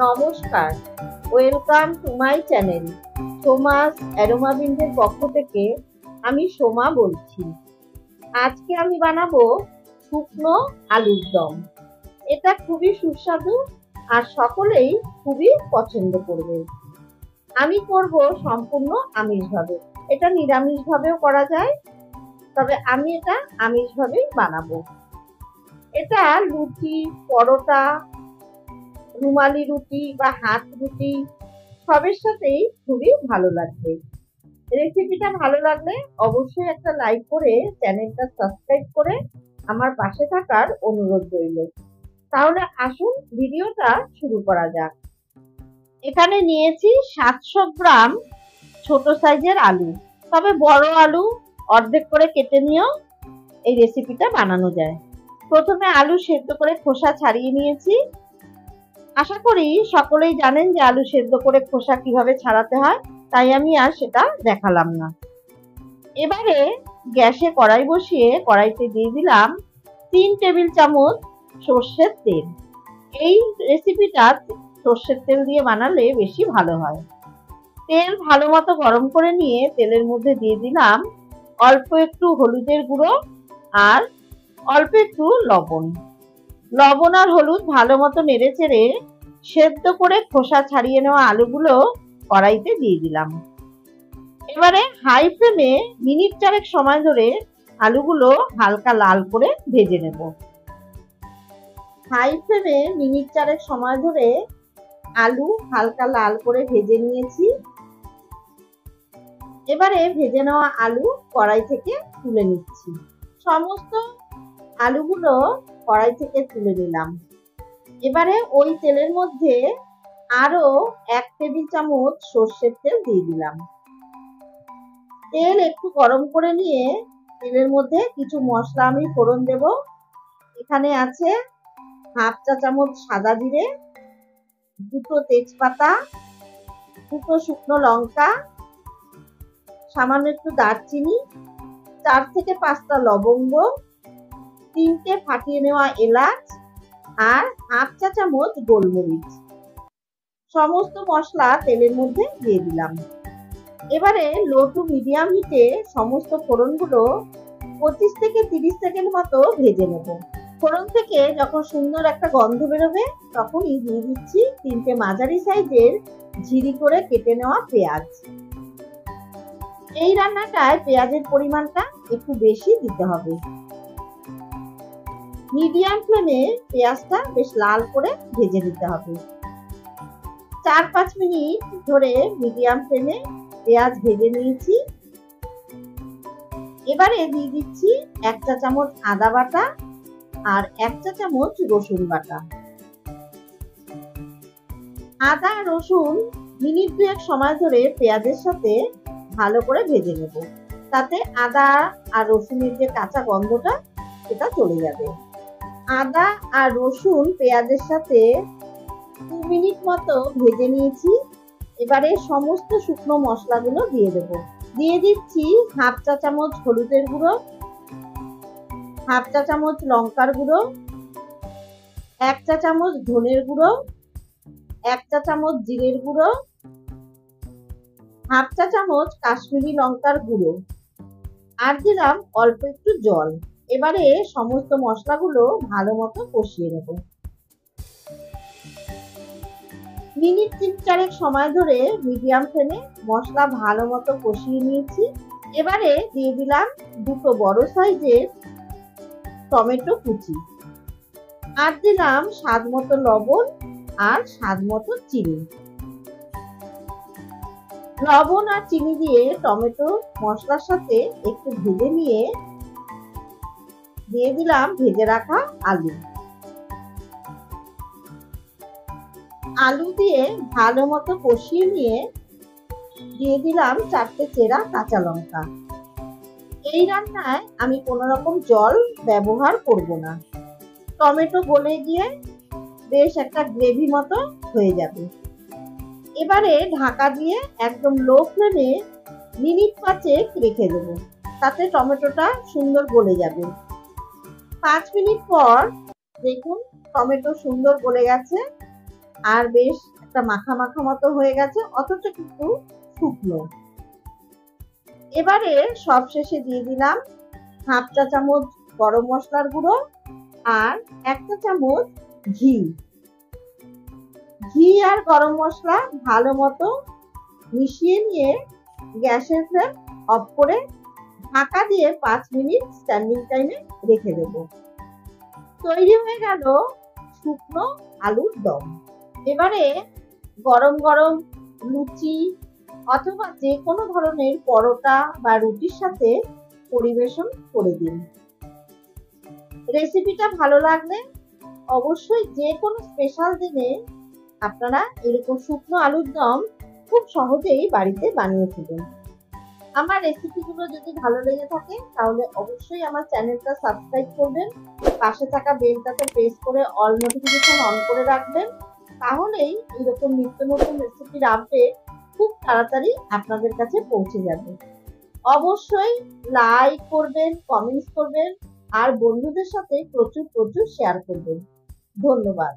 নমস্কার, welcome to my channel. Soma's aroma বিন্সের পক্ষ থেকে আমি সোমা বলছি। আজকে আমি বানাবো শুকনো আলুর দম। এটা খুবই সুস্বাদু আর সকলেই খুবই পছন্দ করবে। আমি করব সম্পূর্ণ আমিষভাবে। এটা নিরামিষভাবেও করা যায়, তবে আমি এটা আমিষভাবেই বানাবো। এটা লুচি, পরোটা, রুমালি রুটি বা হাত রুটি সবের সাথেই খুবই ভালো লাগবে। রেসিপিটা ভালো লাগলে অবশ্যই একটা লাইক করে চ্যানেলটা সাবস্ক্রাইব করে আমার পাশে থাকার অনুরোধ রইল। তাহলে আসুন ভিডিওটা শুরু করা যাক। এখানে নিয়েছি 700 গ্রাম ছোট সাইজের আলু, তবে বড় আলু অর্ধেক করে কেটে নিয়েও এই রেসিপিটা বানানো যায়। প্রথমে আলু সেদ্ধ করে খোসা ছাড়িয়ে নিয়েছি। আশা করি সকলেই জানেন যে আলু সেদ্ধ করে খোসা কিভাবে ছাড়াতে হয়, তাই আমি আর সেটা দেখালাম না। এবারে গ্যাসে কড়াই বসিয়ে কড়াইতে দিয়ে দিলাম 3 টেবিল চামচ সর্ষের তেল। এই রেসিপিটা সর্ষের তেল দিয়ে বানালে বেশি ভালো হয়। তেল ভালো মতো গরম করে নিয়ে তেলের মধ্যে দিয়ে দিলাম অল্প একটু হলুদের গুঁড়ো আর অল্প একটু লবণ। লবণ আর হলুদ ভালো মতো নেড়ে চেড়ে সেদ্ধ করে খোসা ছাড়িয়ে নেওয়া আলুগুলো কড়াইতে দিয়ে দিলাম। এবারে হাই ফ্লেমে মিনিট 4 সময় ধরে আলুগুলো হালকা লাল করে ভেজে নেব। হাই ফ্লেমে মিনিট 4 সময় ধরে আলু হালকা লাল করে ভেজে নিয়েছি। এবারে ভেজে নেওয়া আলু কড়াই থেকে তুলে নিচ্ছি। সমস্ত আলুগুলো কড়াই থেকে তুলে নিলাম। এবারে ওই তেলের মধ্যে আরো 1 টেবিল চামচ সর্ষের তেল দিয়ে দিলাম। তেল একটু গরম করে নিয়ে তেলের মধ্যে কিছু মশলা আমি ফোড়ন দেব। এখানে আছে হাফ চা চামচ সাদা জিরে, 2 তেজপাতা, 2 শুকনো লঙ্কা, সামান্য একটু দারচিনি, 4 থেকে 5টা লবঙ্গ, 3টে ফাটিয়ে নেওয়া এলাচ আর হাফ চা চামচ গোলমরিচ। সমস্ত মশলা তেলের মধ্যে দিয়ে দিলাম। এবারে লো টু মিডিয়াম হিটে সমস্ত ফোড়নগুলো 25 থেকে 30 সেকেন্ড মতো ভেজে নেব। ফোড়ন থেকে যখন সুন্দর একটা গন্ধ বেরোবে তখনই দিয়ে দিচ্ছি 3টে মাঝারি সাইজের ঝিরি করে কেটে নেওয়া পেঁয়াজ। এই রান্নাটায় পেঁয়াজের পরিমাণটা একটু বেশি দিতে হবে। মিডিয়াম ফ্লেমে পেঁয়াজটা বেশ লাল করে ভেজে নিতে হবে। 4-5 মিনিট ধরে মিডিয়াম ফ্লেমে পেঁয়াজ ভেজে নিয়েছি। এবারে দিয়ে দিচ্ছি 1 চা চামচ আদা বাটা আর 1 চা চামচ রসুন বাটা। আদা রসুন মিনিট 2 সময় ধরে পেঁয়াজের সাথে ভালো করে ভেজে নেব, তাতে আদা আর রসুনের যে কাঁচা গন্ধটা সেটা চলে যাবে। আদা আর রসুন পেঁয়াজের সাথে 2 মিনিট মতো ভেজে নিয়েছি। এবারে সমস্ত শুকনো মশলাগুলো দিয়ে দেব। দিয়ে দিচ্ছি হাফ চা চামচ হলুদের গুঁড়ো, হাফ চা চামচ লঙ্কার গুঁড়ো, 1 চা চামচ ধনের গুঁড়ো, 1 চা চামচ জিরের গুঁড়ো, হাফ চা চামচ কাশ্মীরি লঙ্কার গুঁড়ো আর দিলাম অল্প একটু জল। এবারে সমস্ত মশলাগুলো ভালো মতো কষিয়ে নেব। মিনিট 3-4 সময় ধরে মিডিয়াম ফ্লেমে মশলা ভালো মতো কষিয়ে নিয়েছি। এবারে দিয়ে দিলাম 2 বড় সাইজের টমেটো কুচি আর দিলাম স্বাদ মতো লবণ আর স্বাদ মতো চিনি। লবণ আর চিনি দিয়ে টমেটো মশলার সাথে একটু ভেজে নিয়ে দিয়ে দিলাম ভেজে রাখা আলু। আলু দিয়ে ভালো মতো কষিয়ে নিয়ে দিয়ে দিলাম 4টে চেরা কাঁচা লঙ্কা। এই রান্নায় আমি কোনো রকম জল ব্যবহার করব না। টমেটো গলে গিয়ে বেশ একটা গ্রেভি মতো হয়ে যাবে। এবারে ঢাকা দিয়ে একদম লো ফ্লেমে মিনিট 5 রেখে দেব, তাতে টমেটোটা সুন্দর গলে যাবে। 5 মিনিট পর দেখুন টমেটো সুন্দর গলে গেছে আর বেশ একটা মাখা মাখা মতো হয়ে গেছে, অথচ কিন্তু শুকনো। এবারে সবশেষে দিয়ে দিলাম হাফ চা চামচ গরম মশলার গুঁড়ো আর 1 চা চামচ ঘি। ঘি আর গরম মশলা ভালো মতো মিশিয়ে নিয়ে গ্যাসের ফ্লেম অফ করে ঢাকা দিয়ে 5 মিনিট স্ট্যান্ডিং টাইমে রেখে দেব। তৈরি হয়ে গেল শুকনো আলুর দম। এবারে গরম গরম লুচি অথবা যে কোনো ধরনের পরোটা বা রুটির সাথে পরিবেশন করে দিন। রেসিপিটা ভালো লাগলে অবশ্যই যে কোনো স্পেশাল দিনে আপনারা এরকম শুকনো আলুর দম খুব সহজেই বাড়িতে বানিয়ে ফেলুন। আমার রেসিপিগুলো যদি ভালো লেগে থাকে তাহলে অবশ্যই আমার চ্যানেলটা সাবস্ক্রাইব করবেন, পাশে থাকা বেলটাতে প্রেস করে অল নোটিফিকেশন অন করে রাখবেন। তাহলেই এরকম নিত্য নতুন রেসিপির আপডেট খুব তাড়াতাড়ি আপনাদের কাছে পৌঁছে যাবে। অবশ্যই লাইক করবেন, কমেন্টস করবেন আর বন্ধুদের সাথে প্রচুর শেয়ার করবেন। ধন্যবাদ।